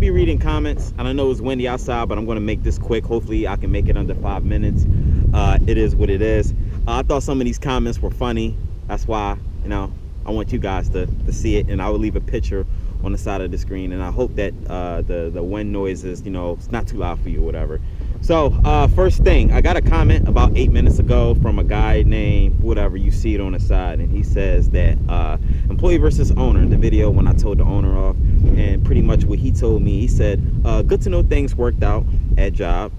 be reading comments, and I know it's windy outside, but I'm going to make this quick. Hopefully I can make it under 5 minutes. It is what it is. I thought some of these comments were funny. That's why, you know, I want you guys to see it, and I will leave a picture on the side of the screen, and I hope that the wind noise is, you know, it's not too loud for you or whatever. So first thing, I got a comment about 8 minutes ago from a guy named whatever, you see it on the side, and he says that employee versus owner, the video when I told the owner off, and pretty much what he told me, he said, good to know things worked out at job.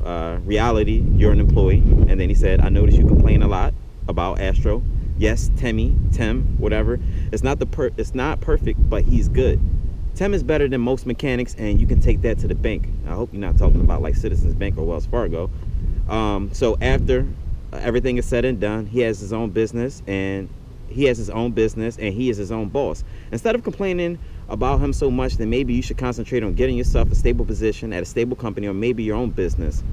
Reality, you're an employee. And then he said, I noticed you complain a lot about Astro. Yes, Tim, whatever. It's not perfect, but he's good. Tim is better than most mechanics, and you can take that to the bank. I hope you're not talking about like Citizens Bank or Wells Fargo. So after everything is said and done, he has his own business, and he is his own boss. Instead of complaining about him so much, then maybe you should concentrate on getting yourself a stable position at a stable company, or maybe your own business.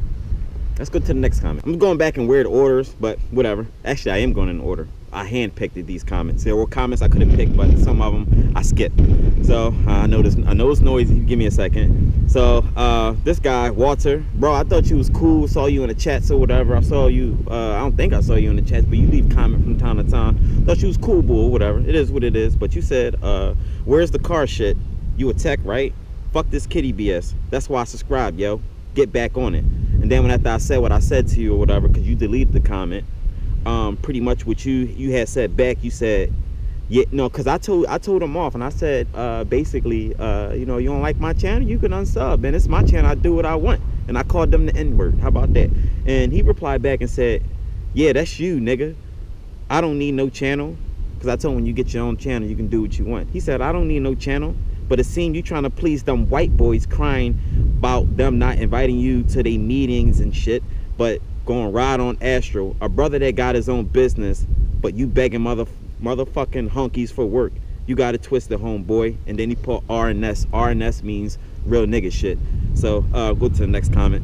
Let's go to the next comment. I'm going back in weird orders, but whatever. Actually, I am going in order. I handpicked these comments. There were comments I couldn't pick, but some of them I skipped. So I know it's noisy. Give me a second. So this guy, Walter, bro, I thought you was cool. Saw you in the chats or whatever. I saw you. I don't think I saw you in the chats, but you leave comment from time to time. Thought you was cool, bull, whatever. It is what it is. But you said, where's the car shit? You a tech, right? Fuck this kitty BS. That's why I subscribed, yo. Get back on it. And then when after I said what I said to you or whatever, because you deleted the comment, pretty much what you had said back, you said, yeah, no, because I told him off, and I said basically, you know, you don't like my channel, you can unsub, and it's my channel, I do what I want. And I called them the N-word. How about that? And he replied back and said, yeah, that's you, nigga. I don't need no channel, because I told him when you get your own channel, you can do what you want. He said, I don't need no channel, but it seemed you trying to please them white boys crying about them not inviting you to their meetings and shit, but going ride on Astro, a brother that got his own business, but you begging motherfucking hunkies for work. You got it twisted, homeboy. And then he put RNS. RNS means real nigga shit. So go to the next comment.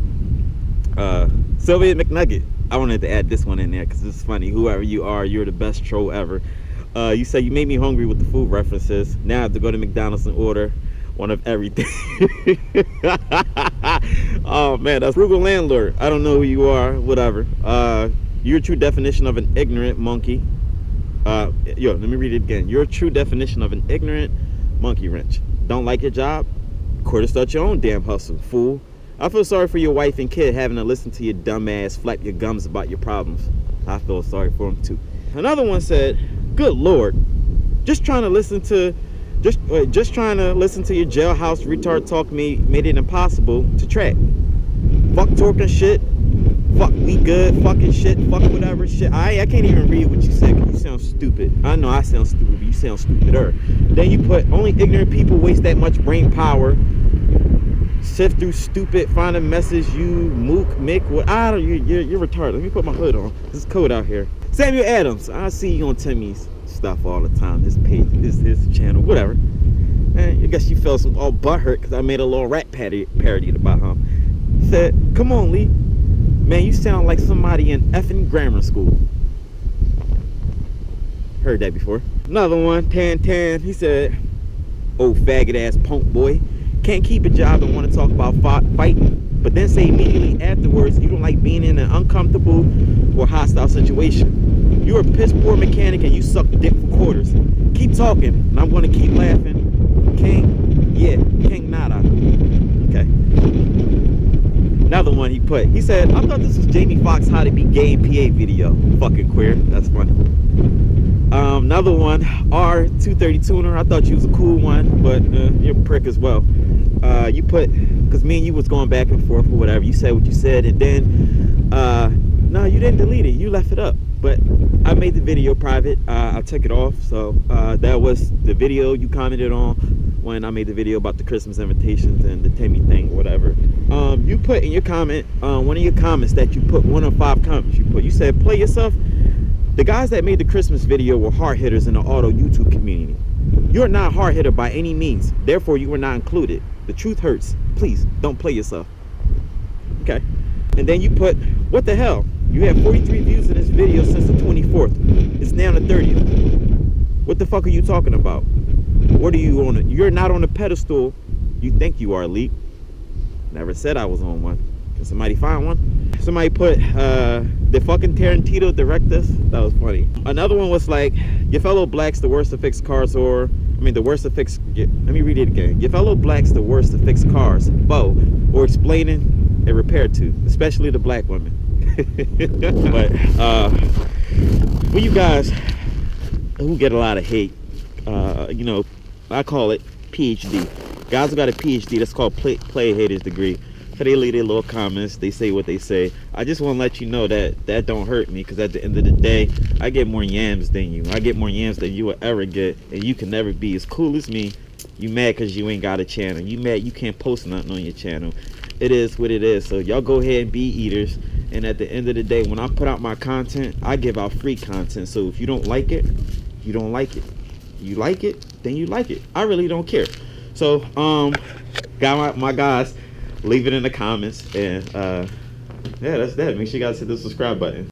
Sylvia McNugget. I wanted to add this one in there because it's funny. Whoever you are, you're the best troll ever. You say you made me hungry with the food references. Now I have to go to McDonald's and order one of everything. Oh man, that's frugal landlord. I don't know who you are, whatever. You're a true definition of an ignorant monkey. Yo, let me read it again. You're a true definition of an ignorant monkey wrench. Don't like your job? Quarter start your own damn hustle, fool. I feel sorry for your wife and kid having to listen to your dumb ass flap your gums about your problems. I feel sorry for them too. Another one said, good lord, just trying to listen to your jailhouse retard talk made it impossible to track. Fuck talking shit, fuck we good, fucking shit, fuck whatever shit. I can't even read what you said because you sound stupid. I know I sound stupid, but you sound stupider. Then you put, only ignorant people waste that much brain power. Sift through stupid, find a message, you mook, mick, what, I don't, you're retarded. Let me put my hood on. This is cold out here. Samuel Adams, I see you on Timmy's stuff all the time. His page, his channel, whatever. And I guess you felt some all butthurt because I made a little rap parody about him. He said, come on, Lee. Man, you sound like somebody in effing grammar school. Heard that before. Another one, Tan. He said, oh, faggot ass punk boy. Can't keep a job and want to talk about fighting, but then say immediately afterwards you don't like being in an uncomfortable or hostile situation. You're a piss poor mechanic and you suck dick for quarters. Keep talking and I'm going to keep laughing. King? Yeah, King Nada. Okay. Another one he put. He said, I thought this was Jamie Foxx How to Be Gay in PA video. Fucking queer. That's funny. Another one, R230 Tuner. I thought you was a cool one, but you're a prick as well. You put, because me and you was going back and forth or whatever. You said what you said, and then, no, you didn't delete it. You left it up. But I made the video private. I took it off. So that was the video you commented on when I made the video about the Christmas invitations and the Timmy thing or whatever. You put in your comment, one of your comments that you put, 1 of 5 comments you said, play yourself. The guys that made the Christmas video were hard hitters in the auto YouTube community. You're not a hard hitter by any means. Therefore, you were not included. The truth hurts. Please, don't play yourself. Okay. And then you put, what the hell? You had 43 views in this video since the 24th. It's now the 30th. What the fuck are you talking about? What are you on? You're not on the pedestal you think you are, Leek. Never said I was on one. Can somebody find one? Somebody put, the fucking Tarantino direct this? That was funny. Another one was like, your fellow blacks the worst to fix cars, or, I mean, the worst to fix, let me read it again. Your fellow blacks the worst to fix cars, both, or explaining and repair to, especially the black women. But, for you guys who get a lot of hate, you know, I call it PhD. Guys who got a PhD, that's called play haters degree. So they leave their little comments, they say what they say. I just want to let you know that that don't hurt me, because at the end of the day, I get more yams than you. I get more yams than you will ever get, and you can never be as cool as me. You mad because you ain't got a channel. You mad you can't post nothing on your channel. It is what it is. So y'all go ahead and be eaters. And at the end of the day, when I put out my content, I give out free content. So if you don't like it, you don't like it. You like it, then you like it. I really don't care. So got my guys, leave it in the comments, and yeah, that's that. Make sure you guys hit the subscribe button.